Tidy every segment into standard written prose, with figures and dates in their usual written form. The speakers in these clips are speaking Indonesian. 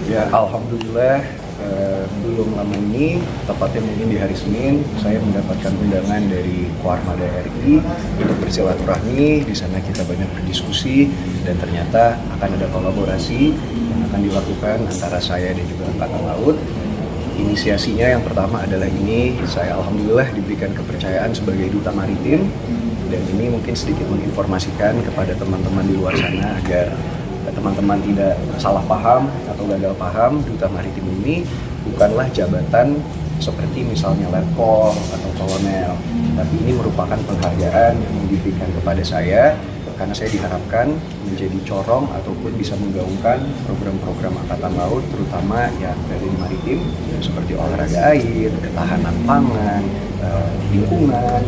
Ya, alhamdulillah belum lama ini, tepatnya mungkin di hari Senin, saya mendapatkan undangan dari Koarmada RI untuk bersilaturahmi. Di sana kita banyak berdiskusi dan ternyata akan ada kolaborasi yang akan dilakukan antara saya dan juga Angkatan Laut. Inisiasinya yang pertama adalah ini, saya alhamdulillah diberikan kepercayaan sebagai duta maritim, dan ini mungkin sedikit menginformasikan kepada teman-teman di luar sana agar teman-teman tidak salah paham atau gagal paham. Duta Maritim ini bukanlah jabatan seperti misalnya letkol atau kolonel, tapi ini merupakan penghargaan yang diberikan kepada saya karena saya diharapkan menjadi corong ataupun bisa menggaungkan program-program Angkatan Laut, terutama yang berada di maritim seperti olahraga air, ketahanan pangan, lingkungan,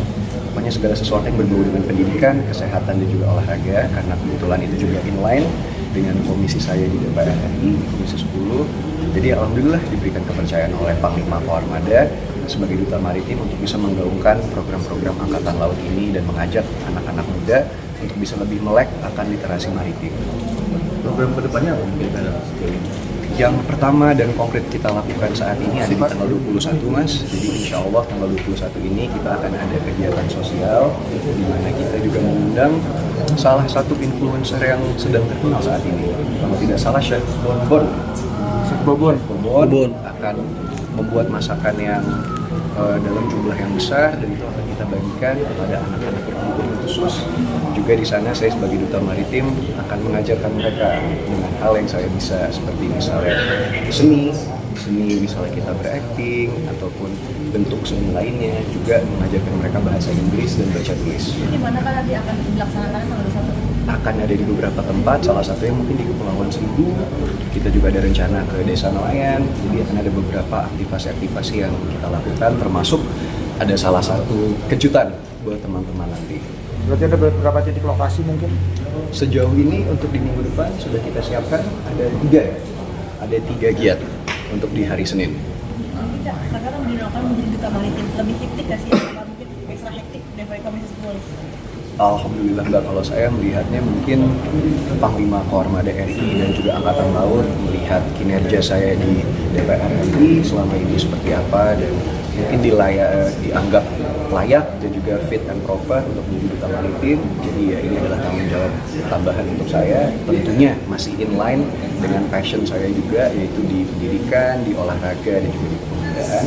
pokoknya segala sesuatu yang berbau dengan pendidikan, kesehatan dan juga olahraga, karena kebetulan itu juga inline dengan komisi saya di DPR RI, komisi 10. Jadi alhamdulillah diberikan kepercayaan oleh Panglima Koarmada sebagai duta maritim untuk bisa menggaungkan program-program Angkatan Laut ini dan mengajak anak-anak muda untuk bisa lebih melek akan literasi maritim. Program kedepannya apa mungkin ada? Yang pertama dan konkret kita lakukan saat ini ada di tanggal 21, Mas. Jadi insya Allah tanggal 21 ini kita akan ada kegiatan sosial di mana kita juga mengundang salah satu influencer yang sedang terkenal saat ini. Kalau tidak salah, Chef Bonbon. Chef Bonbon akan membuat masakan yang dalam jumlah yang besar, dan itu akan kita bagikan kepada anak-anak berkebutuhan khusus. Juga di sana saya sebagai duta maritim akan mengajarkan mereka dengan hal yang saya bisa, seperti misalnya seni misalnya kita berakting ataupun bentuk seni lainnya, juga mengajarkan mereka bahasa Inggris dan baca tulis. Di mana kan nanti akan dilaksanakan tanggal 21? Akan ada di beberapa tempat, salah satunya mungkin di Kepulauan Seribu. Kita juga ada rencana ke Desa Nelayan, jadi akan ada beberapa aktivasi-aktivasi yang kita lakukan, termasuk ada salah satu kejutan buat teman-teman nanti. Berarti ada beberapa titik lokasi mungkin? Sejauh ini untuk di minggu depan sudah kita siapkan ada tiga giat untuk di hari Senin. Tidak, sekarang dinamakan menjadi duta maritim lebih hektik nggak sih? Apa mungkin ekstra hektik daripada komisi 10? Alhamdulillah enggak, kalau saya melihatnya mungkin Panglima Koarmada RI dan juga Angkatan Laut melihat kinerja saya di DPR RI selama ini seperti apa, dan mungkin dianggap layak dan juga fit and proper untuk menjadi duta maritim. Jadi ya ini adalah tanggung jawab tambahan untuk saya, tentunya masih inline dengan passion saya juga, yaitu di pendidikan, di olahraga dan juga di kepemudaan.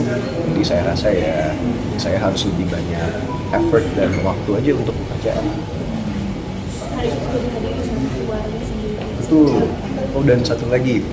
Jadi saya rasa ya saya harus lebih banyak effort dan waktu aja untuk pekerjaan. Betul. Oh, dan satu lagi,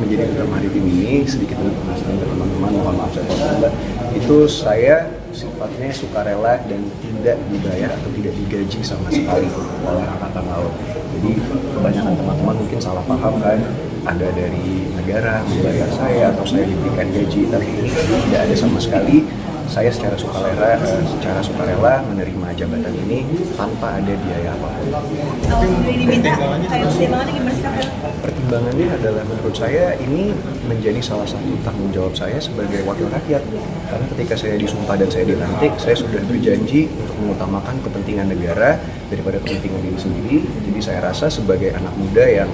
menjadi duta maritim ini sedikit informasi untuk teman-teman, mohon maaf saya potong, itu saya sifatnya sukarela dan tidak dibayar atau tidak digaji sama sekali oleh Angkatan Laut. Jadi kebanyakan teman-teman mungkin salah paham kan, ada dari negara membayar saya atau saya diberikan gaji, tapi ini tidak ada sama sekali. Saya secara sukarela menerima jabatan ini tanpa ada biaya apapun. Kalau sendiri diminta, kayak pertimbangannya gimana sih, Kak? Pertimbangannya adalah menurut saya ini menjadi salah satu tanggung jawab saya sebagai wakil rakyat. Karena ketika saya disumpah dan saya dilantik, saya sudah berjanji untuk mengutamakan kepentingan negara daripada kepentingan diri sendiri. Jadi saya rasa sebagai anak muda yang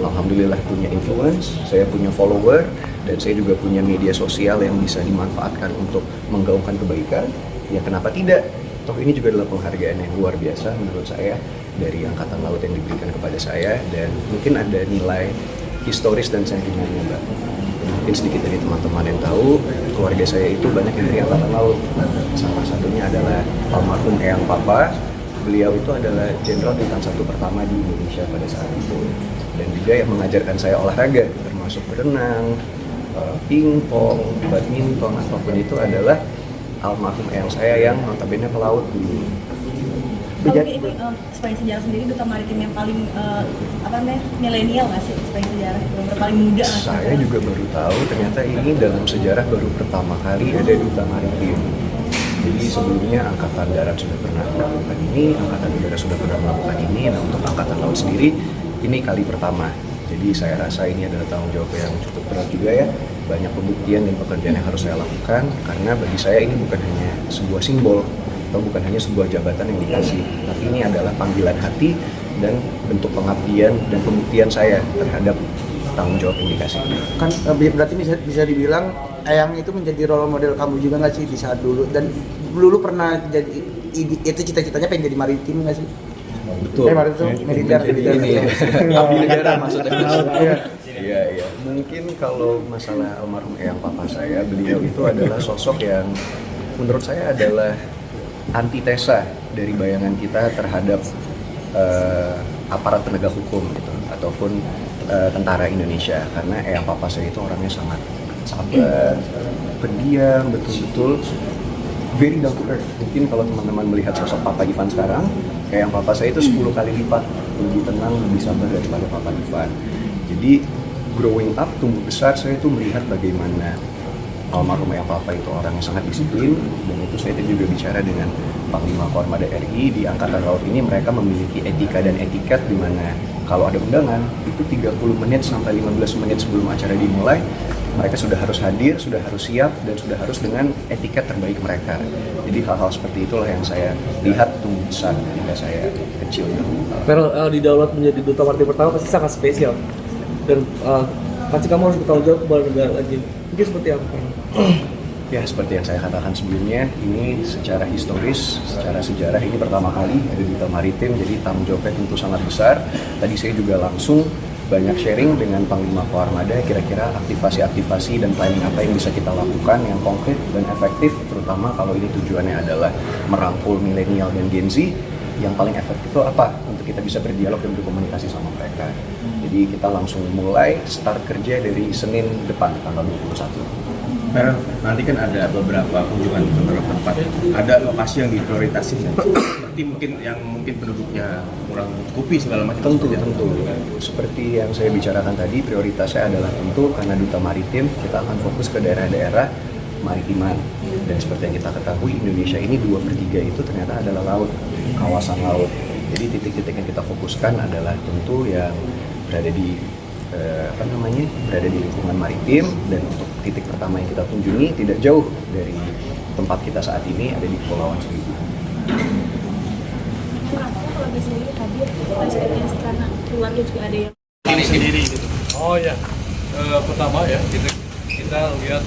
alhamdulillah punya influence, saya punya follower, dan saya juga punya media sosial yang bisa dimanfaatkan untuk menggaungkan kebaikan, ya kenapa tidak? Toh ini juga adalah penghargaan yang luar biasa menurut saya dari Angkatan Laut yang diberikan kepada saya, dan mungkin ada nilai historis dan sentimennya, Mbak. Mungkin sedikit dari teman-teman yang tahu, keluarga saya itu banyak yang dari Angkatan Laut. Salah satunya adalah almarhum Eyang Papa. Beliau itu adalah Jenderal Bintang 1 pertama di Indonesia pada saat itu. Dan juga yang mengajarkan saya olahraga, termasuk berenang, pingpong, badminton, apapun itu adalah almarhum eyang saya yang notabene pelaut dulu. Kalau ini sepanjang sejarah sendiri duta maritim yang paling milenial nggak sih sepanjang sejarah, yang paling muda nggak sih? Saya juga baru tahu ternyata ini dalam sejarah baru pertama kali ada duta maritim. Jadi sebelumnya Angkatan Darat sudah pernah melakukan ini, Angkatan Udara sudah pernah melakukan ini. Nah, untuk Angkatan Laut sendiri ini kali pertama. Jadi saya rasa ini adalah tanggung jawab yang cukup berat juga ya. Banyak pembuktian dan pekerjaan yang harus saya lakukan, karena bagi saya ini bukan hanya sebuah simbol atau bukan hanya sebuah jabatan yang dikasih, tapi ini adalah panggilan hati dan bentuk pengabdian dan pembuktian saya terhadap tanggung jawab yang dikasih. Kan berarti bisa dibilang Eyang itu menjadi role model kamu juga nggak sih di saat dulu, dan dulu pernah jadi itu cita-citanya pengen jadi maritim nggak sih? Betul. Maritim militer. Ini abdi negara maksudnya. Iya. Iya. Mungkin kalau masalah almarhum Eyang Papa saya, beliau itu adalah sosok yang menurut saya adalah antitesa dari bayangan kita terhadap aparat penegak hukum gitu, ataupun tentara Indonesia. Karena Eyang Papa saya itu orangnya sangat sabar, pendiam, betul-betul very down to earth. Mungkin kalau teman-teman melihat sosok Papa Ivan sekarang, kayak yang Papa saya itu 10 kali lipat lebih tenang, lebih sabar daripada Papa Ivan. Jadi growing up, tumbuh besar, saya itu melihat bagaimana almarhum Eyang Papa itu orang yang sangat disiplin, dan itu saya juga bicara dengan Panglima Koarmada RI di Angkatan Laut ini. Mereka memiliki etika dan etiket di mana kalau ada undangan itu 30 menit sampai 15 menit sebelum acara dimulai mereka sudah harus hadir, sudah harus siap, dan sudah harus dengan etiket terbaik mereka. Jadi hal-hal seperti itulah yang saya lihat tumbuh besar ketika saya kecil. Karena didaulat menjadi duta maritim pertama pasti sangat spesial, dan pasti kamu harus bertanggung jawab kepada negara lagi. Mungkin seperti apa? Ya, seperti yang saya katakan sebelumnya, ini secara historis, secara sejarah ini pertama kali ada duta maritim, jadi tanggung jawabnya tentu sangat besar. Tadi saya juga langsung banyak sharing dengan Panglima Koarmada, kira-kira aktivasi-aktivasi dan planning apa yang bisa kita lakukan yang konkret dan efektif, terutama kalau ini tujuannya adalah merangkul milenial dan Gen Z. Yang paling efektif itu apa? Untuk kita bisa berdialog dan berkomunikasi sama mereka. Jadi kita langsung mulai start kerja dari Senin depan, tanggal 21. Karena nanti kan ada beberapa kunjungan ke beberapa tempat, ada lokasi yang diprioritaskan, seperti mungkin penduduknya kurang mencukupi segala macam. Tentu. Seperti yang saya bicarakan tadi, prioritasnya adalah tentu karena duta maritim, kita akan fokus ke daerah-daerah maritiman. Dan seperti yang kita ketahui, Indonesia ini 2/3 itu ternyata adalah laut, kawasan laut. Jadi titik-titik yang kita fokuskan adalah tentu yang berada di berada di lingkungan maritim, dan untuk titik pertama yang kita kunjungi tidak jauh dari tempat kita saat ini, ada di Kepulauan Seribu. Kenapa kalau di sini hadir ekspektasi karena keluarga juga ada yang ini sendiri gitu. Oh ya, pertama ya kita lihat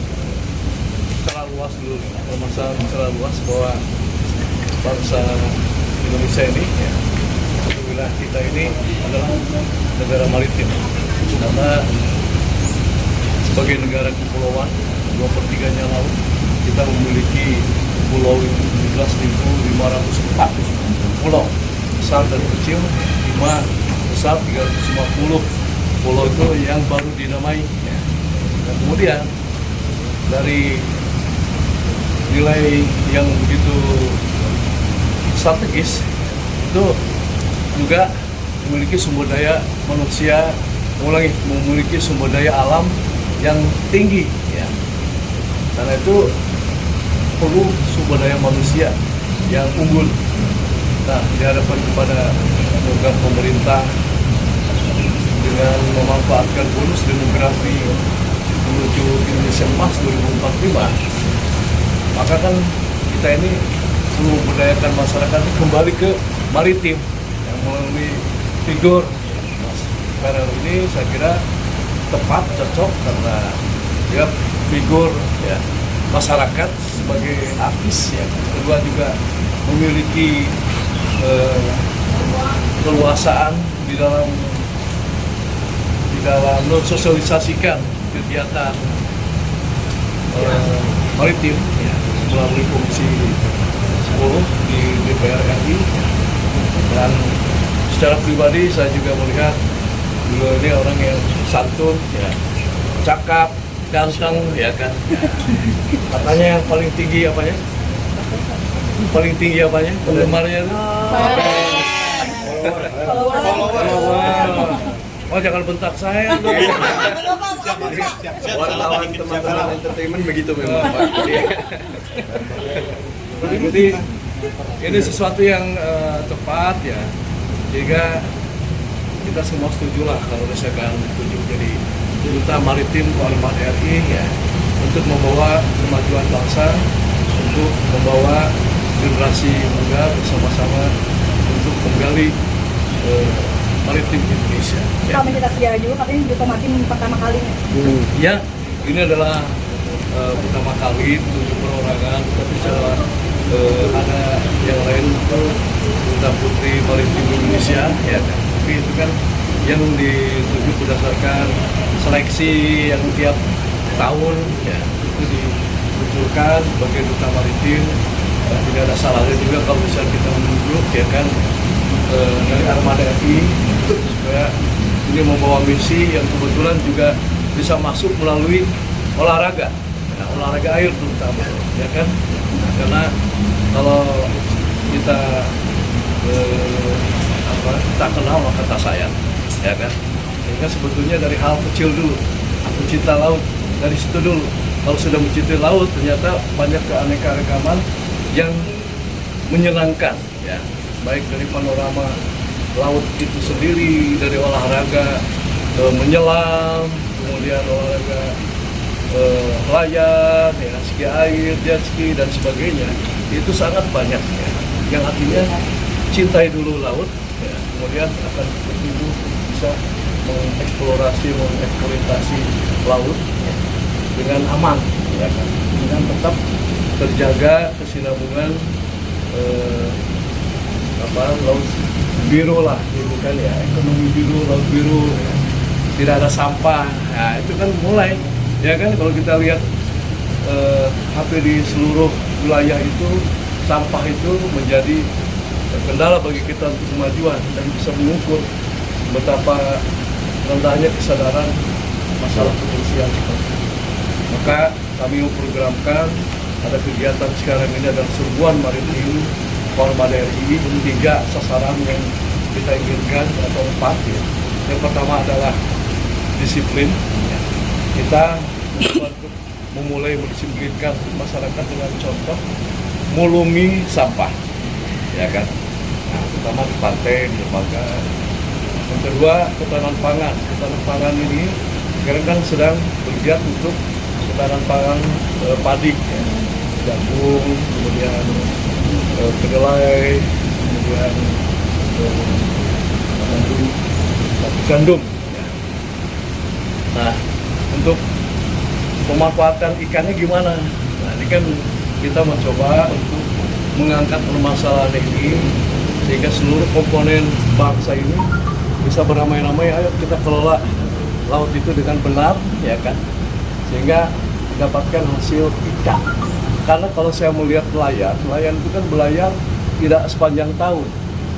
secara luas dulu, permasalahan secara luas bahwa bangsa Indonesia ini ya, satu wilayah kita ini adalah negara maritim, karena sebagai negara kepulauan 2/3-nya laut, kita memiliki pulau 17.504 pulau besar dan kecil, 5 besar 350 pulau itu yang baru dinamai ya. Dan kemudian dari nilai yang begitu strategis itu juga memiliki sumber daya manusia, memiliki sumber daya alam yang tinggi ya. Karena itu perlu sumber daya manusia yang unggul. Nah, dihadapkan kepada program pemerintah dengan memanfaatkan bonus demografi menuju Indonesia Emas 2045, maka kan kita ini perlu memberdayakan masyarakat kembali ke maritim yang melalui figur. Karena ini saya kira tepat, cocok, karena dia figur ya masyarakat sebagai artis ya, kedua juga memiliki keluasaan di dalam mensosialisasikan kegiatan maritim ya, melalui Komisi 10 di DPR RI ya. Dan secara pribadi saya juga melihat beliau ini orang yang santun ya, cakap, ganteng ya kan. Katanya yang paling tinggi apanya? Paling tinggi apanya? Penggemarnya itu? Oh, jangan bentak saya dong. Wartawan teman-teman entertainment begitu memang, Pak. Jadi ini sesuatu yang tepat ya, sehingga kita semua setuju lah kalau saya akan ditunjuk jadi duta maritim Koarmada RI ya, untuk membawa kemajuan bangsa, untuk membawa generasi muda bersama-sama untuk menggali Maritim Indonesia. Ya. Kalau mencetak sejarah juga katanya Duta Maritim pertama kalinya. Ya, ini adalah pertama kali 7 perorangan, tapi setelah ada yang lain itu Duta Putri Maritim Indonesia, ya kan. Tapi itu kan yang ditunjuk berdasarkan seleksi yang tiap tahun, ya itu dimunculkan sebagai Duta Maritim. Dan tidak ada salahnya juga kalau misalnya kita menunjuk, ya kan, dari armada RI supaya ini membawa misi yang kebetulan juga bisa masuk melalui olahraga, ya, olahraga air terutama, ya kan, karena kalau kita tak kenal maka tak sayang, ya kan, sehingga sebetulnya dari hal kecil dulu, mencinta laut dari situ dulu. Kalau sudah mencintai laut ternyata banyak keanekaragaman yang menyenangkan, ya, baik dari panorama laut itu sendiri, dari olahraga menyelam, kemudian olahraga layar, ya, ski air, jet ski dan sebagainya, itu sangat banyak, ya, yang artinya cintai dulu laut, ya, kemudian akan bertumbuh bisa mengeksploitasi laut, ya, dengan aman, ya kan, dengan tetap terjaga kesinambungan laut biru lah, gitu kan, ya, ekonomi biru, laut biru, ya. Tidak ada sampah, nah itu kan mulai, ya kan, kalau kita lihat hampir di seluruh wilayah itu sampah itu menjadi kendala bagi kita untuk kemajuan dan bisa mengukur betapa rendahnya kesadaran masalah kebersihan. Maka kami memprogramkan ada kegiatan sekarang ini adalah serbuan maritim Armada RI, 3 sasaran yang kita inginkan atau 4, ya. Yang pertama adalah disiplin, ya. Kita memulai mendisiplinkan masyarakat dengan contoh mulungi sampah, ya kan, nah, terutama di pantai, di lembaga. Yang kedua, ketahanan pangan. Ketahanan pangan ini sekarang kan sedang bergiat untuk ketahanan pangan padi, ya. Jagung, kemudian kedelai, kemudian gandum, ya. Nah, untuk pemanfaatan ikannya gimana? Nah, ini kan kita mencoba untuk mengangkat permasalahan ini sehingga seluruh komponen bangsa ini bisa beramai-ramai. Ayo kita kelola laut itu dengan benar, ya kan, sehingga dapatkan hasil ikan. Karena kalau saya melihat nelayan itu kan belayar tidak sepanjang tahun.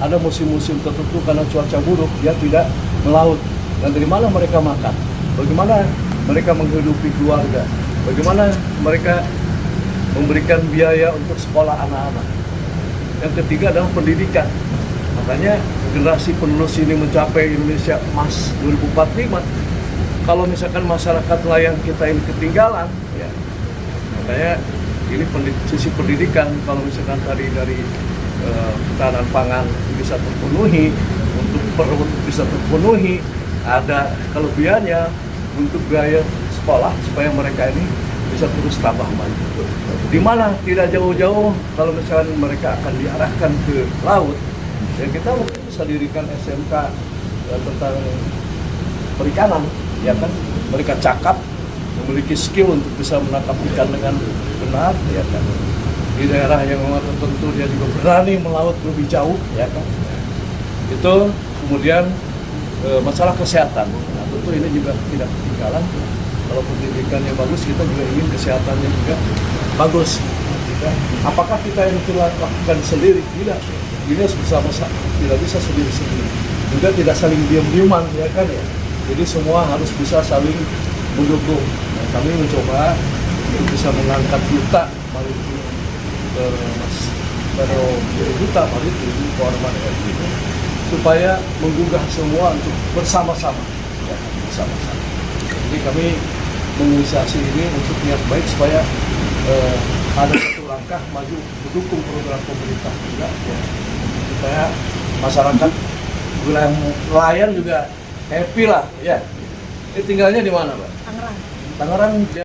Ada musim-musim tertentu karena cuaca buruk dia tidak melaut. Dan dari mana mereka makan? Bagaimana mereka menghidupi keluarga? Bagaimana mereka memberikan biaya untuk sekolah anak-anak? Yang ketiga adalah pendidikan. Makanya generasi penerus ini mencapai Indonesia Emas 2045. Kalau misalkan masyarakat nelayan kita ini ketinggalan, ya, makanya ini sisi pendidikan. Kalau misalkan tadi dari ketahanan pangan bisa terpenuhi, untuk perut bisa terpenuhi, ada kelebihannya untuk biaya sekolah supaya mereka ini bisa terus tambah maju. Di mana tidak jauh-jauh kalau misalkan mereka akan diarahkan ke laut, ya kita mungkin bisa dirikan SMK tentang perikanan, ya kan, mereka cakap, memiliki skill untuk bisa menangkap ikan dengan benar, ya kan. Di daerah yang memang tertentu dia juga berani melaut lebih jauh, ya kan. Itu kemudian masalah kesehatan. Nah, tentu ini juga tidak ketinggalan. Kalau pendidikannya bagus, kita juga ingin kesehatannya juga bagus. Ya. Apakah kita yang lakukan sendiri? Tidak. Ini harus bersama-sama. Tidak bisa sendiri-sendiri. Juga tidak saling diam-diaman, ya kan, ya. Jadi semua harus bisa saling mendukung. Nah, kami mencoba untuk bisa mengangkat duta maritim duta maritim Armada RI supaya menggugah semua untuk bersama-sama, ya, bersama-sama. Jadi kami menginisiasi ini untuk niat baik supaya ada satu langkah maju mendukung program pemerintah juga, ya, supaya masyarakat wilayah nelayan juga happy lah, ya. Ini tinggalnya di mana, Pak? Tangerang. Tangerang.